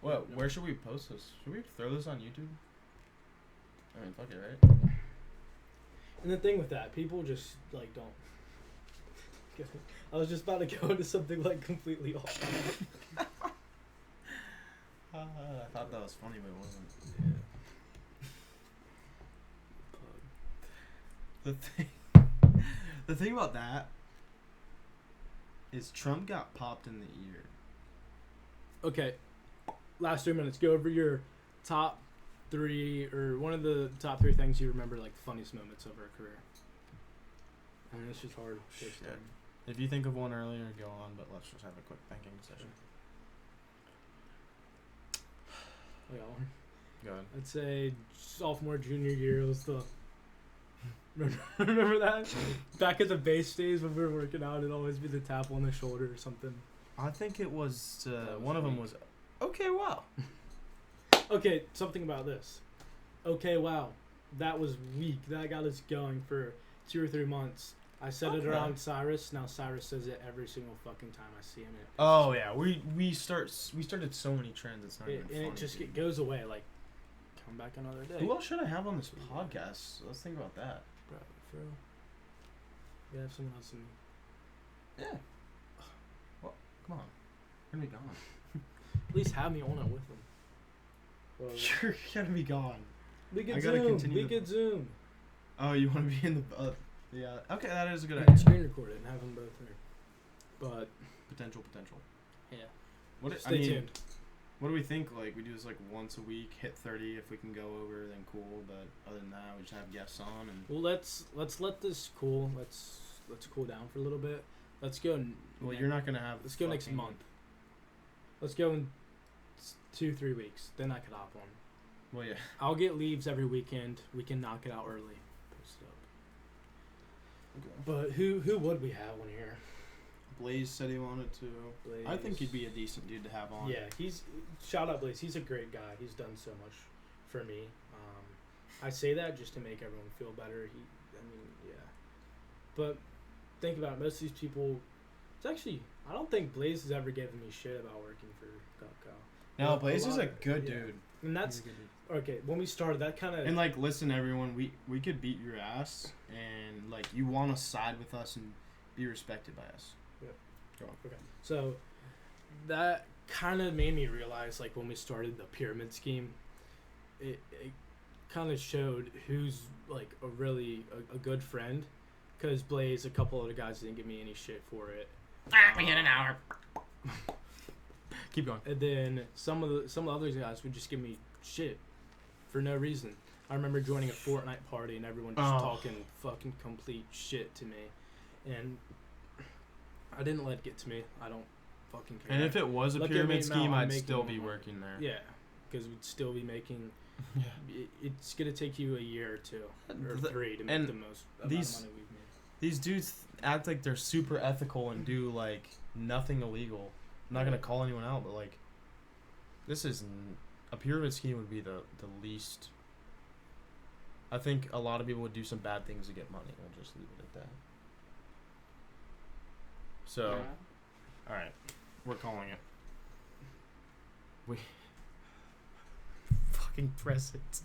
Well, where should we post this? Should we throw this on YouTube? I mean, fuck it, right? And the thing with that, people just, like, don't. I was just about to go into something, like, completely off. I thought that was funny, but it wasn't. Yeah. The thing about that is Trump got popped in the ear. Okay, last 3 minutes. Go over your top 3, or one of the top 3 things you remember, like, the funniest moments of our career. I mean, it's just hard. Shit. If you think of one earlier, go on, but let's just have a quick thinking session. I got one. Go ahead. I'd say sophomore, junior year was the. Remember that? Back at the base days when we were working out, it'd always be the tap on the shoulder or something. I think it was, That was one of them weak. was, okay, wow. Okay, something about this. Okay, wow. That was weak. That got us going for 2 or 3 months. I said it Okay. around Cyrus. Now Cyrus says it every single fucking time I see him. Oh yeah, we started so many trends. It's not even And funny. it just dude. goes away. Like, come back another day. Who else should I have on this podcast? Let's think about that. Bro, for real. You have someone else in me. Yeah. Well, come on. We're gonna be gone. At least have me on it with them. Well, You're gonna be gone. we I could gotta Zoom. continue We the- could Zoom. Oh, you want to be in the? Yeah. Okay, that is a good We could idea. screen record it and have them both there. But Potential. yeah, What? stay tuned. What do we think? Like, we do this like once a week, hit 30. If we can go over, then cool. But other than that, we just have guests on and. Well, let's let this cool. Let's cool down for a little bit. Let's go. Well, you're not gonna have. Let's go next fucking- month. Let's go in 2-3 weeks. Then I could hop on. Well, yeah. I'll get leaves every weekend. We can knock it out early. Post it up. But who would we have on here? Blaze said he wanted to. Blaze. I think he'd be a decent dude to have on. Yeah, shout out Blaze. He's a great guy. He's done so much for me. I say that just to make everyone feel better. Yeah. But think about it, most of these people. It's actually, I don't think Blaze has ever given me shit about working for Cupco. No, A Blaze is lot a of- good yeah. dude. And that's He's a good dude. okay. When we started, that kind of And like, listen, everyone, we could beat your ass, and like, you want to side with us and be respected by us. okay. So that kind of made me realize, like, when we started the pyramid scheme, it kind of showed who's like a good friend, because Blaze, a couple other guys didn't give me any shit for it. We hit an hour. Keep going. And then some of the other guys would just give me shit for no reason. I remember joining a Fortnite party and everyone just talking fucking complete shit to me, and I didn't let it get to me. I don't fucking care. And if it was a Look at pyramid me now, scheme, I'm I'd making still be money. working there. Yeah, because we'd still be making. Yeah. It's gonna take you a year or two or The- 3 to make and the most amount these- of money we've made. These dudes act like they're super ethical and do like nothing illegal. I'm not gonna call anyone out, but like, this is a pyramid scheme would be the least. I think a lot of people would do some bad things to get money. We'll just leave it at that. So, all right, we're calling it. We fucking press it.